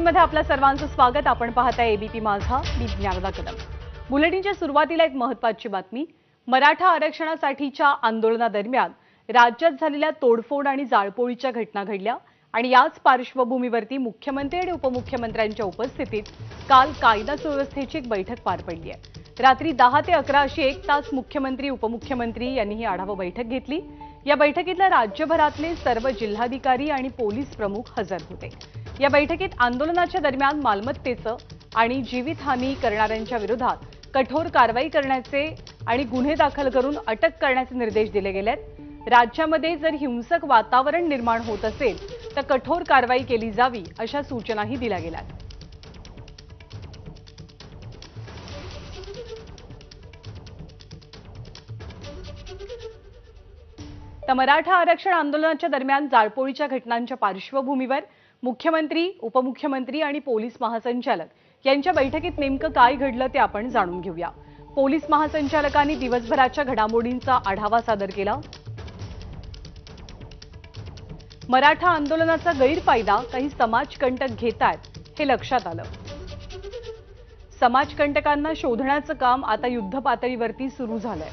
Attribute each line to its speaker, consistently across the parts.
Speaker 1: बुलेटिनमध्ये आपल्या सर्वांचं स्वागत। आपण पाहताय एबीपी माझा, मी ज्ञानदा कदम। बुलेटिनच्या सुरुवातीला एक महत्त्वाची बातमी। मराठा आरक्षणासाठीच्या आंदोलनादरम्यान राज्यात झालेल्या तोडफोड आणि जाळपोळीच्या घटना घडल्या आणि याच पार्श्वभूमीवरती मुख्यमंत्री आणि उपमुख्यमंत्र्यांच्या उपस्थितीत काल कायदा सुव्यवस्थेची एक बैठक पार पडली आहे। रात्री 10 ते 11 अशी 1 तास मुख्यमंत्री उपमुख्यमंत्री यांनी ही आढावा बैठक घेतली। या बैठकीला राज्यभरातले सर्व जिल्हाधिकारी आणि पोलीस प्रमुख हजर होते। या बैठकीत आंदोलनाच्या दरम्यान मालमत्तेचं आणि जीवितहानी करणाऱ्यांच्या विरोधात कठोर कारवाई करण्याचे आणि गुन्हे दाखल करून अटक करण्याचे निर्देश दिले गेलेत। राज्यामध्ये जर हिंसक वातावरण निर्माण होत असेल तर कठोर कारवाई केली जावी अशा सूचनाही दिल्या गेल्यात। तर मराठा आरक्षण आंदोलनाच्या दरम्यान जाळपोळीच्या घटनांच्या पार्श्वभूमीवर मुख्यमंत्री, उपमुख्यमंत्री आणि पोलीस महासंचालक यांच्या बैठकीत नेमकं काय घडलं ते आपण जाणून घेऊया। पोलीस महासंचालकांनी दिवसभराच्या घडामोडींचा आढावा सादर केला। मराठा आंदोलनाचा गैरफायदा काही समाजकंटक घेतायत हे लक्षात आलं। समाजकंटकांना शोधण्याचं काम आता युद्धपातळीवरती सुरू झालंय।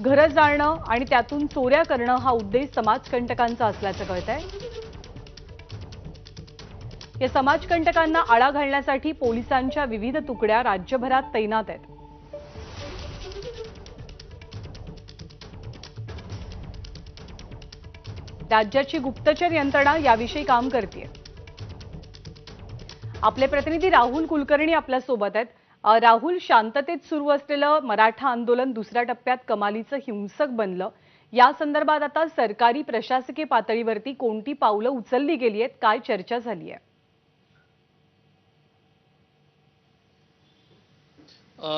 Speaker 1: घरं जाळणं आणि त्यातून चोऱ्या करणं हा उद्देश समाजकंटकांचा असल्याचं कळतंय। या समाजकंटकांना आळा घालण्यासाठी पोलिसांच्या विविध तुकड्या राज्यभरात तैनात आहेत। राज्याची गुप्तचर यंत्रणा याविषयी काम करते। आपले प्रतिनिधी राहुल कुलकर्णी आपल्या सोबत आहेत। राहुल, शांततेत सुरू असलेलं मराठा आंदोलन दुसऱ्या टप्प्यात कमालीचं हिंसक बनलं। या संदर्भात आता सरकारी प्रशासकीय पातळीवरती कोणती पावलं उचलली गेली आहेत, काय चर्चा झाली आहे?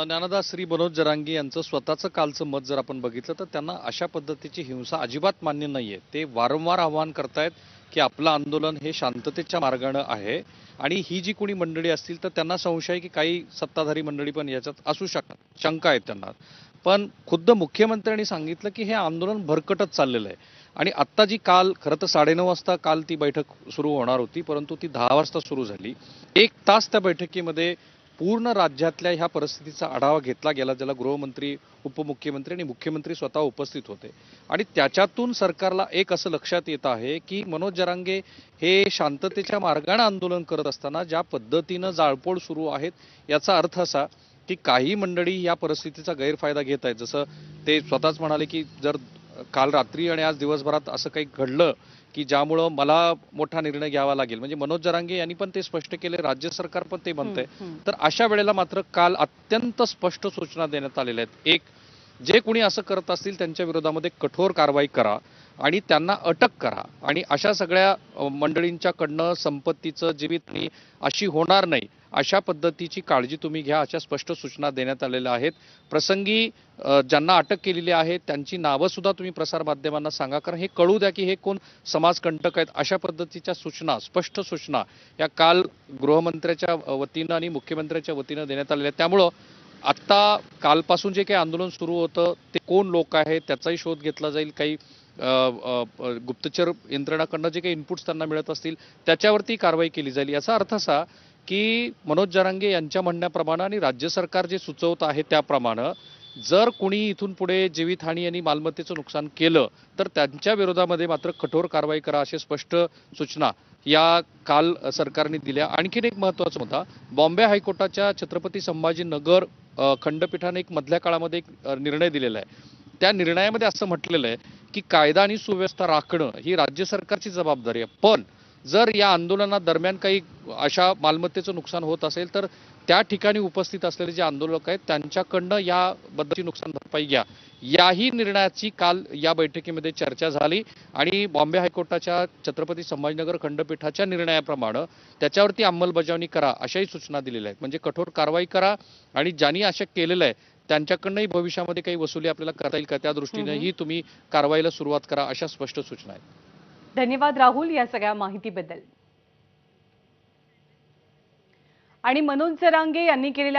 Speaker 2: ज्ञानदा, श्री मनोज जरांगे यांचं स्वतःचं कालचं मत जर आपण बघितलं तर त्यांना अशा पद्धतीची हिंसा अजिबात मान्य नाहीये। ते वारंवार आवाहन करतायत की आपलं आंदोलन हे शांततेच्या मार्गाने आहे आणि ही जी कोणी मंडळी असतील तर त्यांना संशय आहे की काही सत्ताधारी मंडळी पण याच्यात असू शकतात, शंका आहे त्यांना। पण खुद्द मुख्यमंत्र्यांनी सांगितलं की हे आंदोलन भरकटत चाललेलं आहे आणि आत्ता जी काल खरं तर 9:30 वाजता काल ती बैठक सुरू होणार होती, परंतु ती 10 वाजता सुरू झाली। 1 तास त्या बैठकीमध्ये पूर्ण राज्यातल्या ह्या परिस्थितीचा आढावा घेतला गेला, ज्याला गृहमंत्री, उपमुख्यमंत्री आणि मुख्यमंत्री स्वतः उपस्थित होते। आणि त्याच्यातून सरकारला एक असं लक्षात येत आहे की मनोज जरांगे हे शांततेच्या मार्गाने आंदोलन करत असताना ज्या पद्धतीनं जाळपोळ सुरू आहेत, याचा अर्थ असा की काही मंडळी या परिस्थितीचा गैरफायदा घेत आहेत। जसं ते स्वतःच म्हणाले की जर काल रात्री आणि आज दिवसभरात असं काही घडलं की ज्यामुळं मला मोठा निर्णय घ्यावा लागेल, म्हणजे मनोज जरांगे यांनी पण ते स्पष्ट केले, राज्य सरकार पण ते म्हणतंय। तर अशा वेळेला मात्र काल अत्यंत स्पष्ट सूचना देण्यात आलेल्या आहेत। एक, जे कोणी असं करत असतील त्यांच्या विरोधामध्ये कठोर कारवाई करा आणि त्यांना अटक करा आणि अशा सगळ्या मंडळींच्याकडनं संपत्तीचं जीवितहानी अशी होणार नाही अशा पद्धतीची काळजी तुम्ही घ्या, अशा स्पष्ट सूचना देण्यात आलेल्या आहेत। प्रसंगी ज्यांना अटक केलेली आहे त्यांची नावं सुद्धा तुम्ही प्रसार माध्यमांना सांगा, कारण हे कळू द्या की हे कोण समाजकंटक आहेत। अशा पद्धतीच्या सूचना, स्पष्ट सूचना या काल गृहमंत्र्याच्या वतीनं आणि मुख्यमंत्र्याच्या वतीनं देण्यात आलेल्या आहेत। त्यामुळं आत्ता कालपासून जे काही आंदोलन सुरू होतं ते कोण लोक आहेत त्याचाही शोध घेतला जाईल। काही गुप्तचर यंत्रणाकडनं जे काही इनपुट्स त्यांना मिळत असतील त्याच्यावरती कारवाई केली जाईल। याचा अर्थ असा की मनोज जरांगे यांच्या म्हणण्याप्रमाणे आणि राज्य सरकार जे सुचवत आहे त्याप्रमाणे जर कोणी इथून पुढे जीवितहानी आणि मालमत्तेचं नुकसान केलं तर त्यांच्या विरोधामध्ये मात्र कठोर कारवाई करा, अशा स्पष्ट सूचना या काल सरकारने दिल्या। आणखीन एक महत्त्वाचा मुद्दा, बॉम्बे हायकोर्टाच्या छत्रपती संभाजीनगर खंडपीठाने एक मधल्या काळामध्ये एक निर्णय दिलेला आहे। त्या निर्णयामध्ये असं म्हटलेलं आहे की कायदा आणि सुव्यवस्था राखणं ही राज्य सरकारची जबाबदारी आहे, पण जर या आंदोलनादरम्यान काही अशा मालमत्तेचं नुकसान होत असेल तर त्या ठिकाणी उपस्थित असलेले जे आंदोलक आहेत त्यांच्याकडनं याबद्दलची नुकसान भरपाई घ्या। याही निर्णयाची काल या बैठकीमध्ये चर्चा झाली आणि बॉम्बे हायकोर्टाच्या छत्रपती संभाजीनगर खंडपीठाच्या निर्णयाप्रमाणे त्याच्यावरती अंमलबजावणी करा अशाही सूचना दिलेल्या आहेत। म्हणजे कठोर कारवाई करा आणि ज्यांनी अशा केलेलं आहे त्यांच्याकडनंही भविष्यामध्ये काही वसुली आपल्याला करता येईल का त्या दृष्टीनेही तुम्ही कारवाईला सुरुवात करा, अशा स्पष्ट सूचना आहेत।
Speaker 1: धन्यवाद राहुल या सगळ्या माहितीबद्दल। आणि मनोज जरांगे यांनी केलेल्या